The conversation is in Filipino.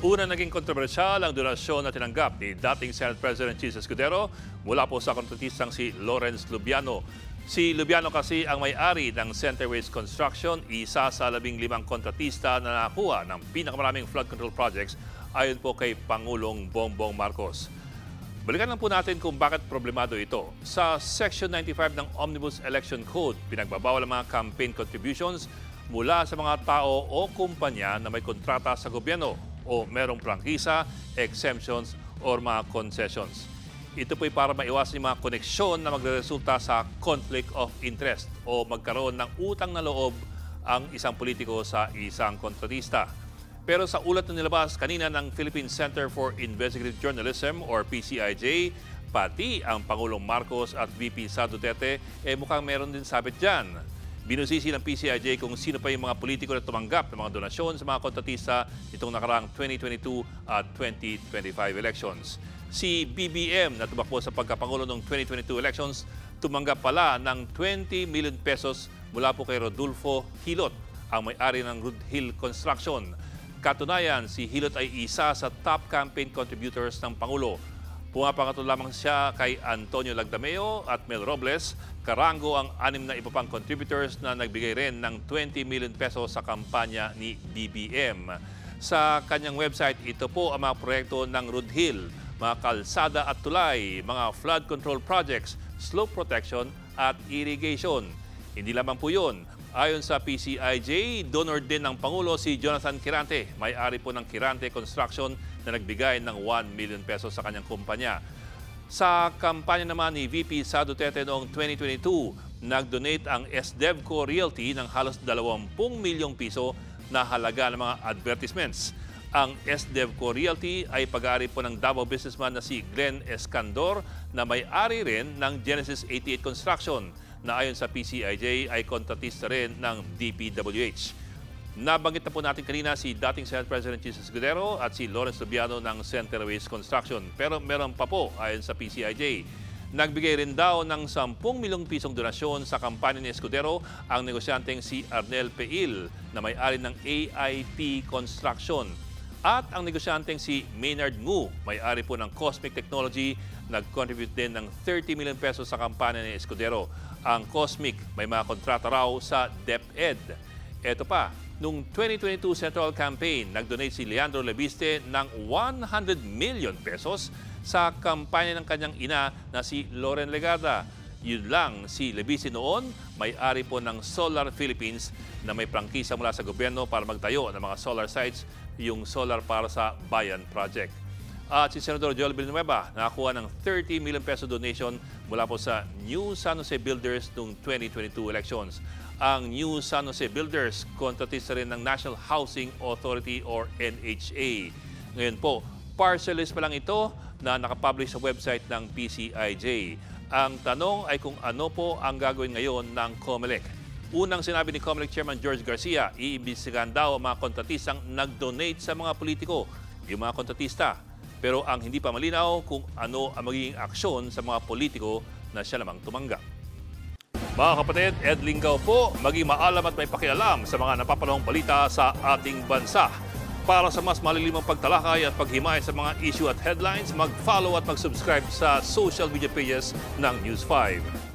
Una naging kontrobersyal ang donasyon na tinanggap ni dating Senate President Chis Escudero mula po sa kontratistang si Lawrence Lubiano. Si Lubiano kasi ang may-ari ng Centerways Construction, isa sa 15 kontratista na nakuha ng pinakamaraming flood control projects ayon po kay Pangulong Bongbong Marcos. Balikan lang po natin kung bakit problemado ito. Sa Section 95 ng Omnibus Election Code, pinagbabawal ang mga campaign contributions mula sa mga tao o kumpanya na may kontrata sa gobyerno o merong prangkisa, exemptions, o mga concessions. Ito po'y para maiwasan yung mga koneksyon na magresulta sa conflict of interest o magkaroon ng utang na loob ang isang politiko sa isang kontratista. Pero sa ulat na nilabas kanina ng Philippine Center for Investigative Journalism or PCIJ, pati ang Pangulong Marcos at VP Sara Duterte mukhang meron din sabit dyan. Binusisi ng PCIJ kung sino pa yung mga politiko na tumanggap ng mga donasyon sa mga kontratista nitong nakaraang 2022 at 2025 elections. Si BBM na tumakbo sa pagkapangulo noong 2022 elections, tumanggap pala ng 20 million pesos mula po kay Rodolfo Hilot, ang may-ari ng Rood Hill Construction. Katunayan, si Hilot ay isa sa top campaign contributors ng Pangulo. Pumapangatlo lamang siya kay Antonio Lagdameo at Mel Robles. Karango ang 6 na iba pang contributors na nagbigay rin ng 20 million pesos sa kampanya ni BBM. Sa kanyang website, ito po ang mga proyekto ng Rood Hill, mga kalsada at tulay, mga flood control projects, slope protection at irrigation. Hindi lamang po yun. Ayon sa PCIJ, donor din ng Pangulo si Jonathan Quirante, may-ari po ng Quirante Construction na nagbigay ng 1 million pesos sa kanyang kumpanya. Sa kampanya naman ni VP Sara Duterte noong 2022, nag-donate ang SDevco Realty ng halos 20 milyong piso na halaga ng mga advertisements. Ang SDevco Realty ay pag-aari po ng Davao businessman na si Glenn Escandor na may-ari rin ng Genesis 88 Construction na ayon sa PCIJ ay kontratista rin ng DPWH. Nabanggit na po natin kanina si dating Senate President Chis Escudero at si Lawrence Lubiano ng Centerways Construction. Pero meron pa po ayon sa PCIJ. Nagbigay rin daw ng 10 milyong pisong donasyon sa kampanya ni Escudero ang negosyanteng si Arnel Peil na may-ari ng AIP Construction. At ang negosyanteng si Maynard Ngu, may-ari po ng Cosmic Technology, nag-contribute din ng 30 million pesos sa kampanya ni Escudero. Ang Cosmic may mga kontrata raw sa DepEd. Ito pa, noong 2022 Central Campaign, nag-donate si Leandro Lebiste ng 100 million pesos sa kampanya ng kanyang ina na si Loren Legarda. Yun lang, si Lebiste noon, may-ari po ng Solar Philippines na may prangkisa mula sa gobyerno para magtayo ng mga solar sites, yung Solar para sa Bayan Project. At si Senador Joel Villanueva nakakuha ng 30 million peso donation mula po sa New San Jose Builders noong 2022 elections. Ang New San Jose Builders, kontratista rin ng National Housing Authority or NHA. Ngayon po, partial list pa lang ito na nakapublish sa website ng PCIJ. Ang tanong ay kung ano po ang gagawin ngayon ng COMELEC. Unang sinabi ni COMELEC Chairman George Garcia, iimbestigahan daw ang mga kontratistang nag-donate sa mga politiko, yung mga kontratista. Pero ang hindi pa malinaw kung ano ang magiging aksyon sa mga politiko na siya lamang tumanggap. Mga kapatid, Ed Lingaw po, maging maalam at may pakialam sa mga napapanahong balita sa ating bansa. Para sa mas malilimang pagtalakay at paghimay sa mga issue at headlines, mag-follow at mag-subscribe sa social media pages ng News 5.